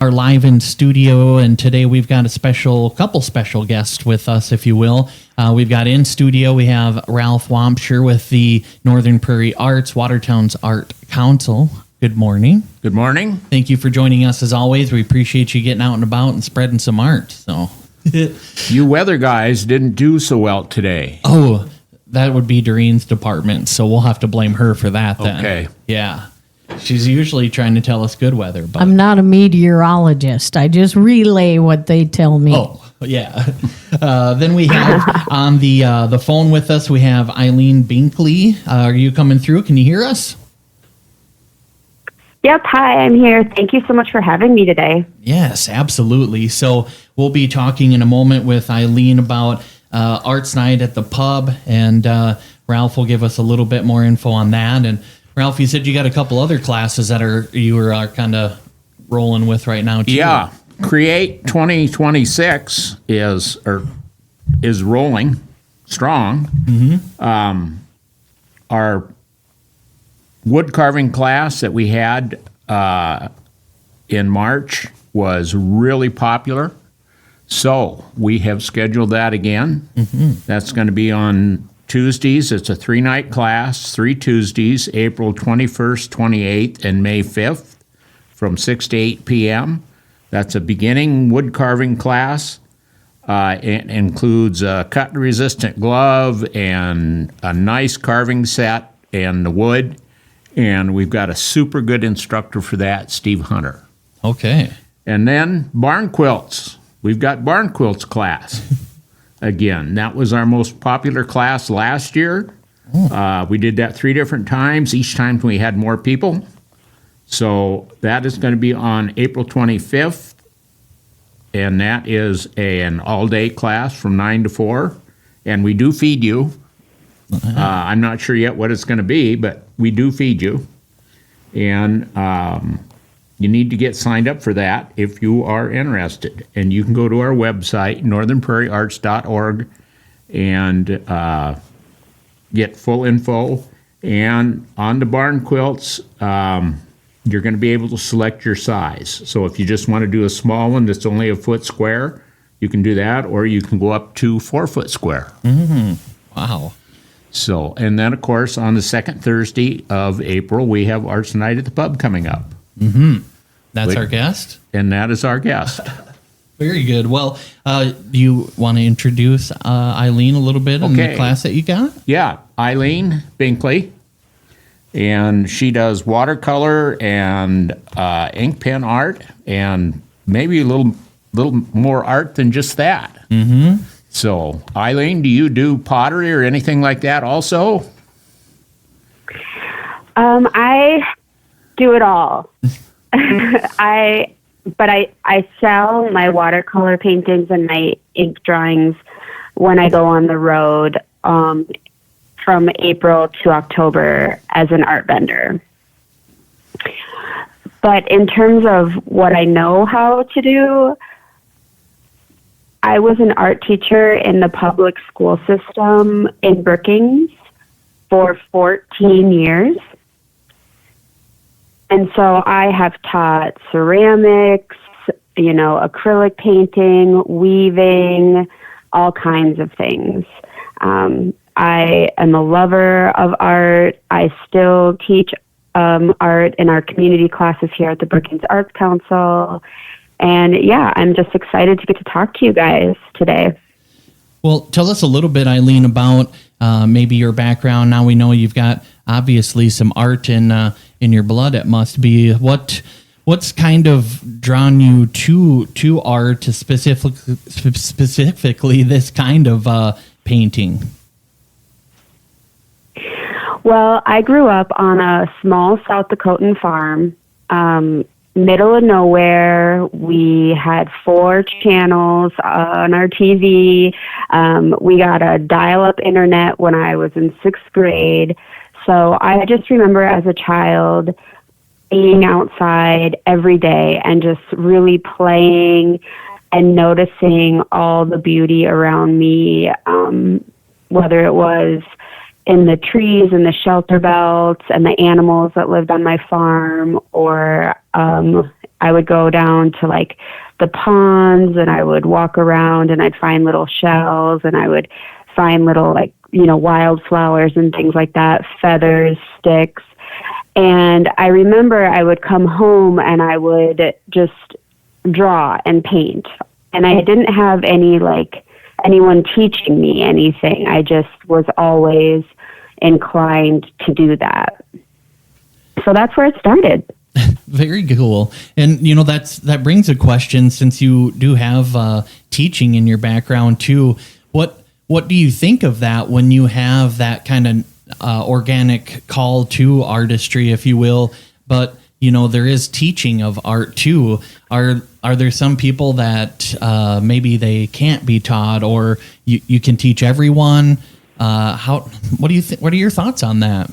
are live in studio, and today we've got a couple special guests with us, if you will. We've got in studio, we have Ralph Wamshere with the Northern Prairie Arts, Watertown's Art Council. Good morning. Good morning. Thank you for joining us as always. We appreciate you getting out and about and spreading some art. So, You weather guys didn't do so well today. Oh, that would be Doreen's department, so we'll have to blame her for that then. Okay. Yeah. She's usually trying to tell us good weather, but I'm not a meteorologist. I just relay what they tell me. Oh, yeah. Then we have on the phone with us, we have Eileen Binkley. Are you coming through? Can you hear us? Yep. Hi, I'm here. Thank you so much for having me today. Yes, absolutely. So we'll be talking in a moment with Eileen about Arts Night at the pub, and Ralph will give us a little bit more info on that. And Ralph, you said you got a couple other classes that you are kind of rolling with right now, too. Yeah. Create 2026 is rolling strong. Mm-hmm. Our wood carving class that we had in March was really popular. So we have scheduled that again. Mm-hmm. That's going to be on Tuesdays. It's a 3-night class, 3 Tuesdays, April 21st, 28th, and May 5th from 6 to 8 p.m. That's a beginning wood carving class. It includes a cut-resistant glove and a nice carving set and the wood. And we've got a super good instructor for that, Steve Hunter. Okay. And then barn quilts. We've got barn quilts class. Again, that was our most popular class last year. We did that 3 different times. Each time we had more people. So that is going to be on April 25th. And that is an all-day class from 9 to 4. And we do feed you. I'm not sure yet what it's going to be, but we do feed you. And you need to get signed up for that if you are interested. And you can go to our website, northernprairiearts.org, and get full info. And on the barn quilts, you're going to be able to select your size. So if you just want to do a small one that's only a foot square, you can do that, or you can go up to 4 foot square. Mm-hmm. Wow. So, and then, of course, on the second Thursday of April, we have Arts Night at the Pub coming up. Mm-hmm. That's our guest? And that is our guest. Very good. Well, do you want to introduce Eileen a little bit in the class that you got? Yeah, Eileen Binkley. And she does watercolor and ink pen art, and maybe a little more art than just that. Mm-hmm. So, Eileen, do you do pottery or anything like that also? I do it all. I sell my watercolor paintings and my ink drawings when I go on the road from April to October as an art vendor. But in terms of what I know how to do, I was an art teacher in the public school system in Brookings for 14 years. And so I have taught ceramics, acrylic painting, weaving, all kinds of things. I am a lover of art. I still teach art in our community classes here at the Brookings Arts Council. And yeah, I'm just excited to get to talk to you guys today. Well, tell us a little bit, Eileen, about maybe your background. Now we know you've got obviously some art in your blood. It must be. What's kind of drawn you to art, specifically this kind of painting? Well, I grew up on a small South Dakotan farm. Middle of nowhere. We had 4 channels on our TV. We got a dial-up internet when I was in 6th grade. So I just remember as a child being outside every day and just really playing and noticing all the beauty around me, whether it was in the trees and the shelter belts and the animals that lived on my farm, or I would go down to like the ponds, and I would walk around, and I'd find little shells, and I would find little like, wildflowers and things like that, feathers, sticks. And I remember I would come home and I would just draw and paint. And I didn't have anyone teaching me anything. I just was always inclined to do that. So that's where it started. Very cool. And, that brings a question, since you do have teaching in your background too. What do you think of that when you have that kind of organic call to artistry, if you will, but there is teaching of art too? Are there some people that maybe they can't be taught, or you can teach everyone? What do you think? What are your thoughts on that?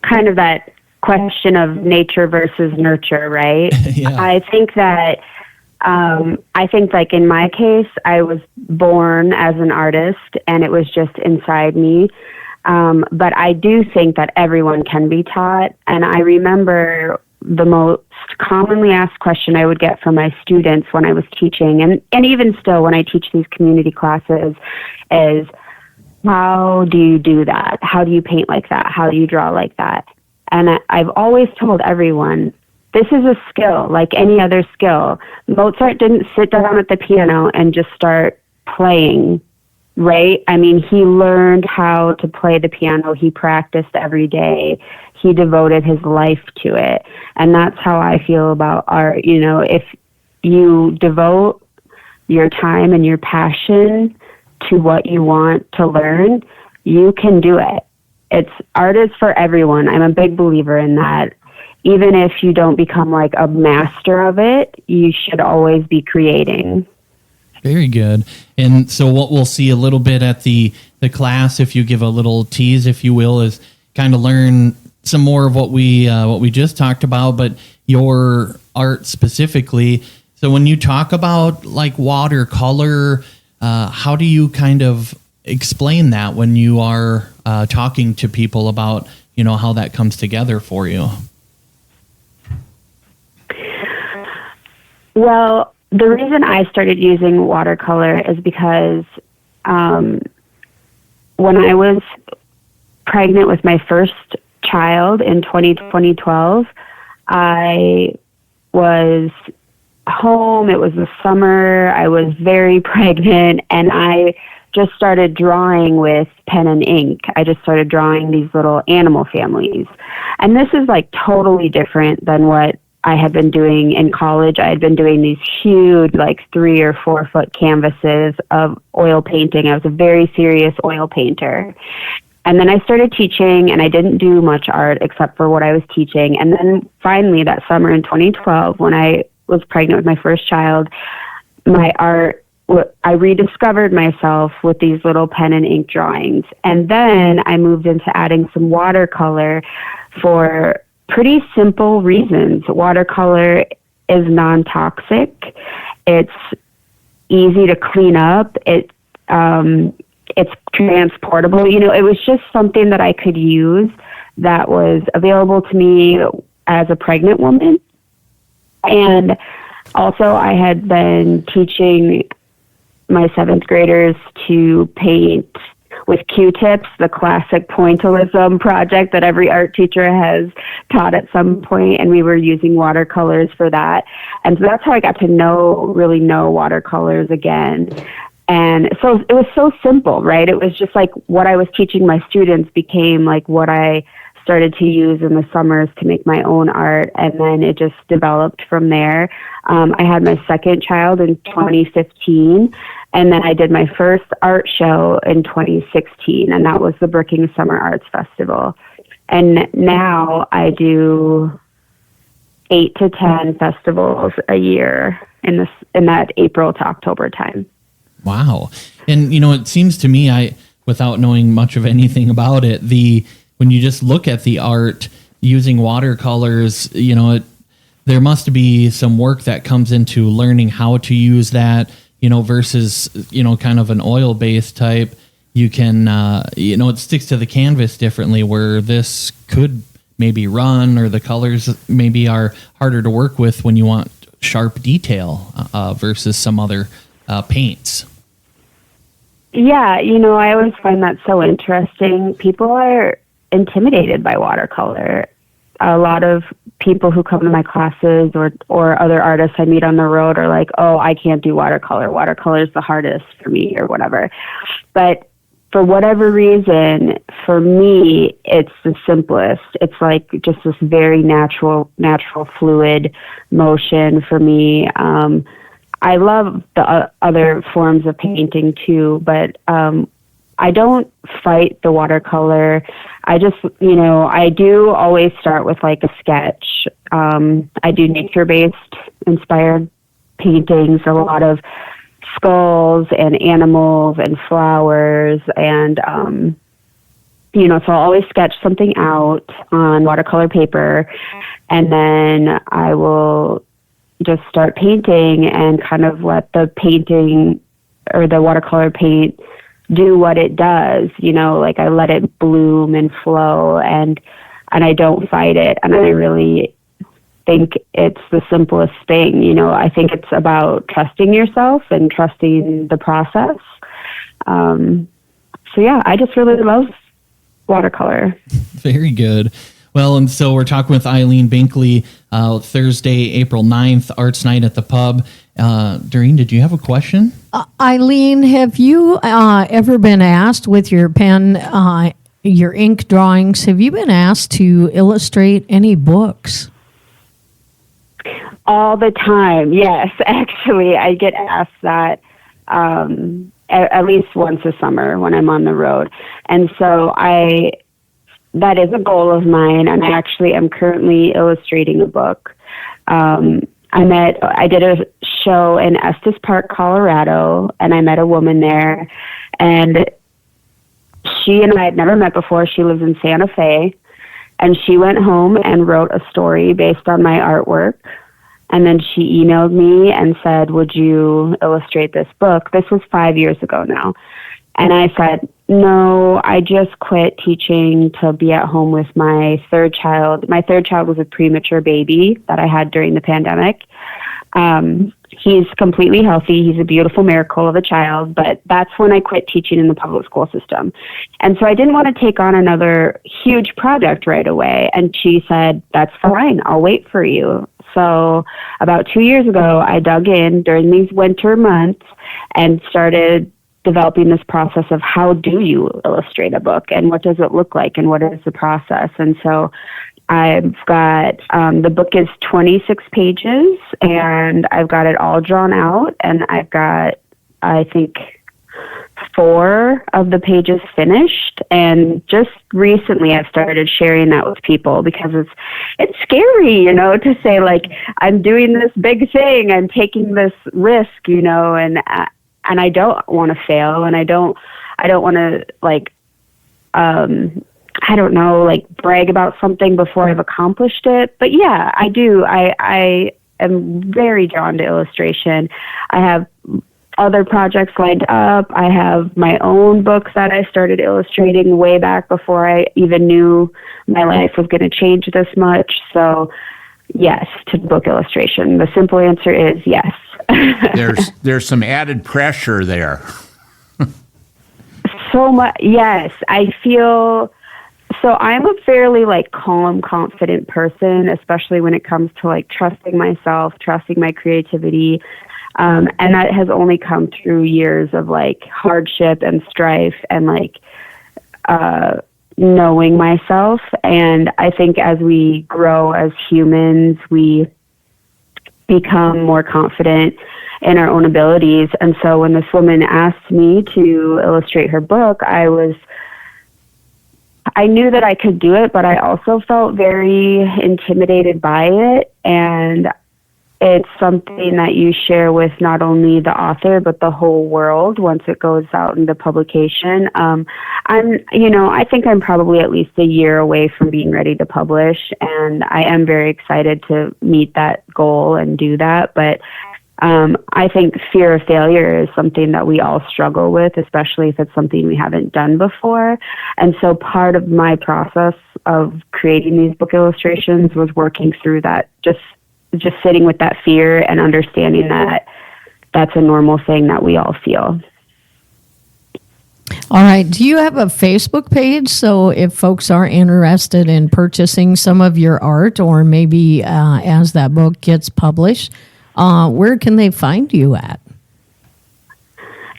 Kind of that question of nature versus nurture, right? Yeah. I think that like in my case, I was born as an artist, and it was just inside me. But I do think that everyone can be taught. And I remember the most commonly asked question I would get from my students when I was teaching, and even still when I teach these community classes, is, how do you do that? How do you paint like that? How do you draw like that? And I've always told everyone, this is a skill like any other skill. Mozart didn't sit down at the piano and just start playing, right? I mean, he learned how to play the piano. He practiced every day. He devoted his life to it. And that's how I feel about art. If you devote your time and your passion to what you want to learn, you can do it. Art is for everyone. I'm a big believer in that. Even if you don't become like a master of it, you should always be creating. Very good. And so what we'll see a little bit at the class, if you give a little tease, if you will, is kind of learn some more of what we just talked about, but your art specifically. So when you talk about like watercolor, how do you kind of explain that when you are talking to people about, how that comes together for you? Well, the reason I started using watercolor is because when I was pregnant with my first child in 2012, I was home. It was the summer. I was very pregnant, and I just started drawing with pen and ink. I just started drawing these little animal families. And this is like totally different than what I had been doing in college. I had been doing these huge, like 3 or 4 foot canvases of oil painting. I was a very serious oil painter. And then I started teaching, and I didn't do much art except for what I was teaching. And then finally that summer in 2012, when I was pregnant with my first child, my art, I rediscovered myself with these little pen and ink drawings. And then I moved into adding some watercolor for pretty simple reasons. Watercolor is non-toxic. It's easy to clean up. It's transportable. It was just something that I could use that was available to me as a pregnant woman. And also I had been teaching my 7th graders to paint with Q-tips, the classic pointillism project that every art teacher has taught at some point, and we were using watercolors for that. And so that's how I got to really know watercolors again. And so it was so simple, right? It was just like what I was teaching my students became like what I started to use in the summers to make my own art, and then it just developed from there. I had my second child in 2015, and then I did my first art show in 2016, and that was the Brookings Summer Arts Festival. And now I do 8 to 10 festivals a year in that April to October time. Wow. And, it seems to me, without knowing much of anything about it, when you just look at the art using watercolors, there must be some work that comes into learning how to use that, versus, kind of an oil-based type. You can, it sticks to the canvas differently, where this could maybe run, or the colors maybe are harder to work with when you want sharp detail versus some other paints. Yeah, I always find that so interesting. People are intimidated by watercolor. A lot of people who come to my classes or other artists I meet on the road are like, oh, I can't do watercolor. Watercolor is the hardest for me or whatever. But for whatever reason, for me, it's the simplest. It's like just this very natural fluid motion for me. I love the other forms of painting too, but I don't fight the watercolor. I just, I do always start with like a sketch. I do nature-based inspired paintings, a lot of skulls and animals and flowers and, so I'll always sketch something out on watercolor paper, and then I will just start painting and kind of let the painting or the watercolor paint do what it does, like I let it bloom and flow, and I don't fight it. And I really think it's the simplest thing. I think it's about trusting yourself and trusting the process. So yeah, I just really love watercolor. Very good. Well, and so we're talking with Eileen Binkley, Thursday, April 9th, Arts Night at the Pub. Doreen, did you have a question? Eileen, have you ever been asked with your pen, your ink drawings, have you been asked to illustrate any books? All the time, yes. Actually, I get asked that at least once a summer when I'm on the road. And so that is a goal of mine, and I actually am currently illustrating a book. I did a show in Estes Park, Colorado, and I met a woman there, and she and I had never met before. She lives in Santa Fe, and she went home and wrote a story based on my artwork. And then she emailed me and said, would you illustrate this book? This was 5 years ago now. And I said, no, I just quit teaching to be at home with my third child. My third child was a premature baby that I had during the pandemic. He's completely healthy. He's a beautiful miracle of a child, but that's when I quit teaching in the public school system. And so I didn't want to take on another huge project right away. And she said, that's fine. I'll wait for you. So about 2 years ago, I dug in during these winter months and started developing this process of how do you illustrate a book and what does it look like and what is the process. And so I've got, the book is 26 pages and I've got it all drawn out, and I've got, I think, 4 of the pages finished. And just recently I've started sharing that with people because it's scary, to say like, I'm doing this big thing, I'm taking this risk, and I don't want to fail, and I don't want to brag about something before I've accomplished it. But yeah, I do. I am very drawn to illustration. I have other projects lined up. I have my own book that I started illustrating way back before I even knew my life was going to change this much. So yes, to book illustration. The simple answer is yes. There's some added pressure there. So much, yes. I feel so. I'm a fairly calm, confident person, especially when it comes to trusting myself, trusting my creativity, and that has only come through years of hardship and strife and knowing myself. And I think as we grow as humans, we become more confident in our own abilities. And so when this woman asked me to illustrate her book, I knew that I could do it, but I also felt very intimidated by it. And it's something that you share with not only the author, but the whole world once it goes out into publication. I think I'm probably at least a year away from being ready to publish, and I am very excited to meet that goal and do that. But I think fear of failure is something that we all struggle with, especially if it's something we haven't done before. And so part of my process of creating these book illustrations was working through that, just sitting with that fear and understanding that that's a normal thing that we all feel. All right. Do you have a Facebook page? So if folks are interested in purchasing some of your art, or maybe as that book gets published, where can they find you at?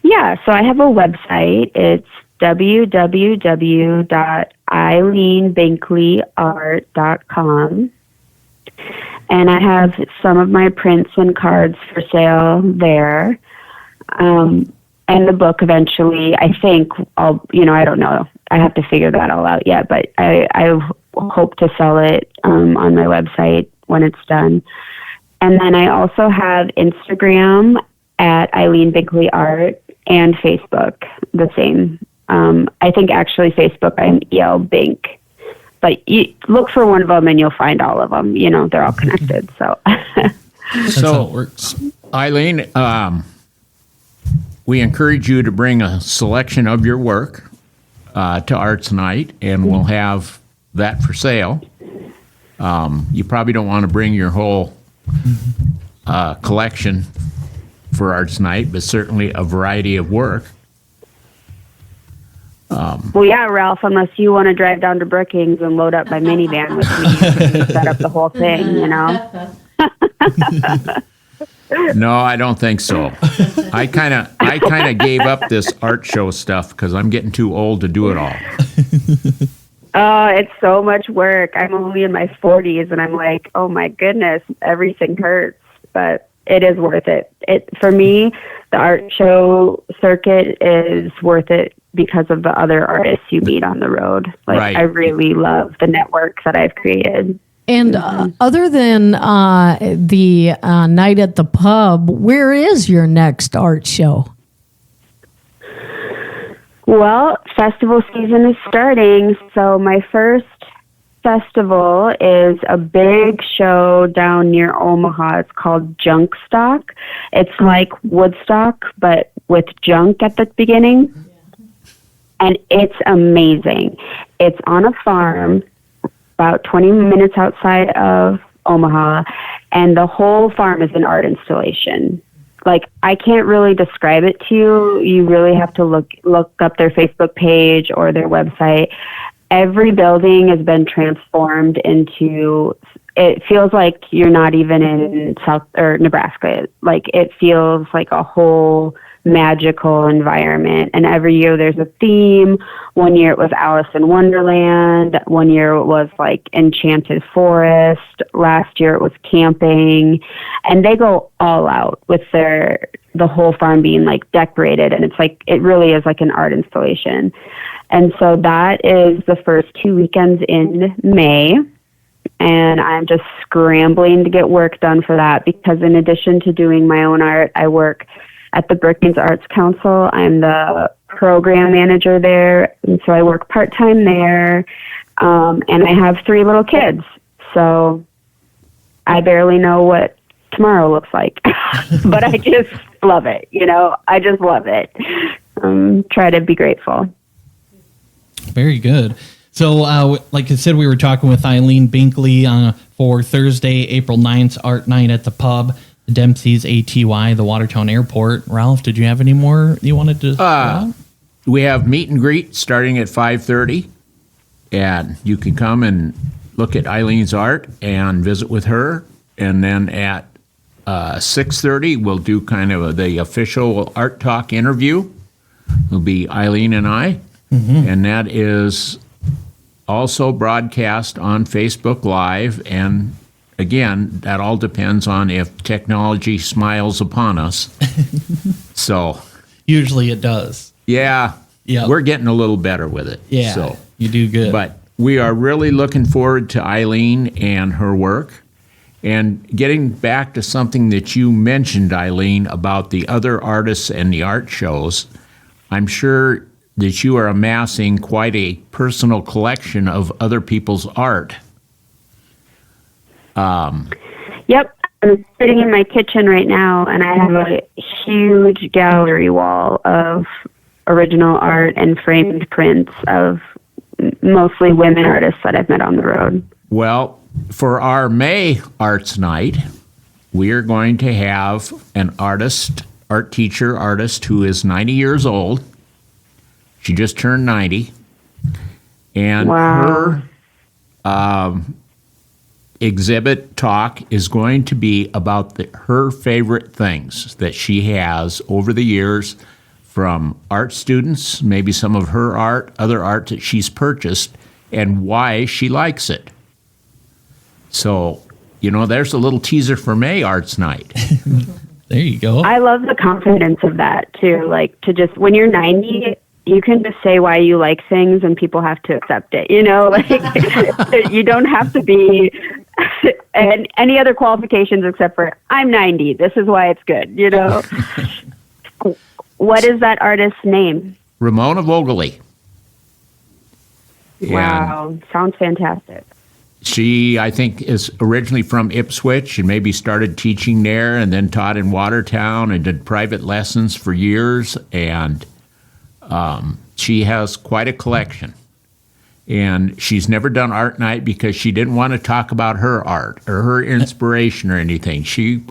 Yeah, so I have a website. It's www.eileenbinkleyart.com. And I have some of my prints and cards for sale there. And the book eventually, I think, I don't know. I have to figure that all out yet, but I hope to sell it on my website when it's done. And then I also have Instagram at Eileen Binkley Art and Facebook, the same. I think actually Facebook, I'm EL Bink. But you look for one of them and you'll find all of them. They're all connected. So, That's how it works. Eileen, we encourage you to bring a selection of your work to Arts Night, and we'll have that for sale. You probably don't want to bring your whole collection for Arts Night, but certainly a variety of work. well, yeah, Ralph, unless you want to drive down to Brookings and load up my minivan with me and set up the whole thing, No, I don't think so. I kind of gave up this art show stuff because I'm getting too old to do it all. Oh, it's so much work. I'm only in my 40s, and I'm like, oh my goodness, everything hurts, but it is worth it. For me, the art show circuit is worth it because of the other artists you meet on the road. Right. I really love the network that I've created. And other than the night at the pub, where is your next art show? Well, festival season is starting, so my first festival is a big show down near Omaha. It's called Junk Stock. It's like Woodstock, but with junk at the beginning. And it's amazing. It's on a farm about 20 minutes outside of Omaha, and the whole farm is an art installation. I can't really describe it to you. You really have to look up their Facebook page or their website. Every building has been transformed into, it feels like you're not even in South or Nebraska. It feels like a whole magical environment. And every year there's a theme. One year it was Alice in Wonderland. One year it was Enchanted Forest. Last year it was camping. And they go all out with the whole farm being decorated. And it really is like an art installation. And so that is the first 2 weekends in May. And I'm just scrambling to get work done for that because in addition to doing my own art, I work at the Brookings Arts Council. I'm the program manager there, and so I work part-time there, and I have 3 little kids, so I barely know what tomorrow looks like, but I just love it, I just love it. Try to be grateful. Very good. So, like I said, we were talking with Eileen Binkley for Thursday, April 9th, Art Night at the Pub, Dempsey's ATY, the Watertown Airport. Ralph, did you have any more you wanted to We have meet and greet starting at 5:30, and you can come and look at Eileen's art and visit with her. And then at 6:30, we'll do kind of the official Art Talk interview. It'll be Eileen and I, and that is also broadcast on Facebook Live. And again, that all depends on if technology smiles upon us. So Usually it does. yeah, Yep. we're getting a little better with it. Yeah, So, you do good. but we are really looking forward to Eileen and her work. And getting back to something that you mentioned, Eileen, about the other artists and the art shows, I'm sure that you are amassing quite a personal collection of other people's art. Yep, I'm sitting in my kitchen right now, and I have a huge gallery wall of original art and framed prints of mostly women artists that I've met on the road. Well, for our May Arts Night, we are going to have an artist, art teacher artist who is 90 years old. She just turned 90. And Wow. her exhibit talk is going to be about her favorite things that she has over the years from art students, maybe some of her art, other art that she's purchased, and why she likes it. So, there's a little teaser for May Arts Night. There you go. I love the confidence of that, too. Like, to just, when you're 90, you can just say why you like things and people have to accept it, Like, you don't have to be and any other qualifications except for, I'm 90, this is why it's good, What is that artist's name? Ramona Vogeley. Wow, sounds fantastic. She, I think, is originally from Ipswich and maybe started teaching there and then taught in Watertown and did private lessons for years. And she has quite a collection. And she's never done art night because she didn't want to talk about her art or her inspiration or anything. She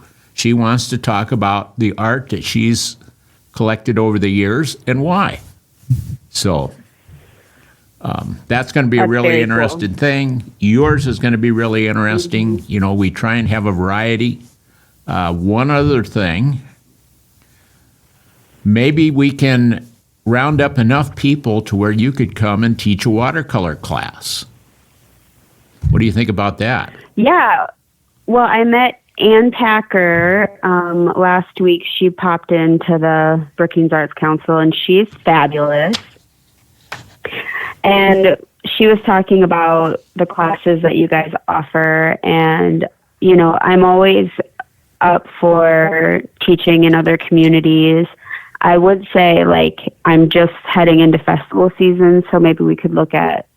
wants to talk about the art that she's collected over the years and why. So that's going to be a really interesting thing. Yours is going to be really interesting. We try and have a variety. One other thing, maybe we can round up enough people to where you could come and teach a watercolor class. What do you think about that? Yeah. Well, I met Ann Packer last week. She popped into the Brookings Arts Council, and she's fabulous. And she was talking about the classes that you guys offer. And, I'm always up for teaching in other communities. I would say, I'm just heading into festival season, so maybe we could look at,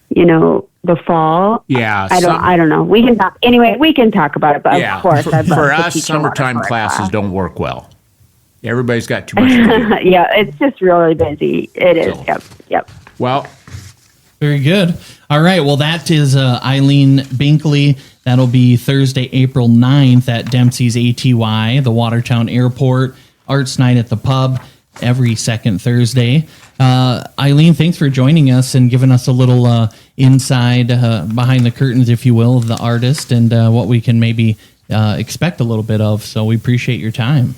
the fall. Yeah. I don't know. We can talk. Anyway, we can talk about it, but yeah, of course, I'd love for to us, teach a summertime watercolor classes class. don't work well. Everybody's got too much to do. Yeah, it's just really busy. It is. So. Yep. Well, Very good. All right. Well, that is Eileen Binkley. That'll be Thursday, April 9th at Dempsey's ATY, the Watertown Airport. Arts Night at the Pub every second Thursday. Eileen, thanks for joining us and giving us a little inside behind the curtains, if you will, of the artist and what we can maybe expect a little bit of. So we appreciate your time.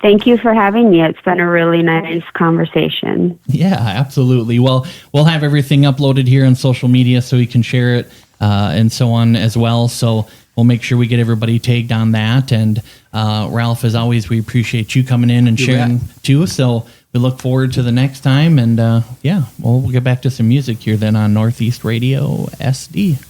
Thank you for having me. It's been a really nice conversation. Yeah, absolutely. Well, we'll have everything uploaded here on social media so we can share it and so on as well. So we'll make sure we get everybody tagged on that. And Ralph, as always, we appreciate you coming in and sharing too. So we look forward to the next time. And we'll get back to some music here then on Northeast Radio SD.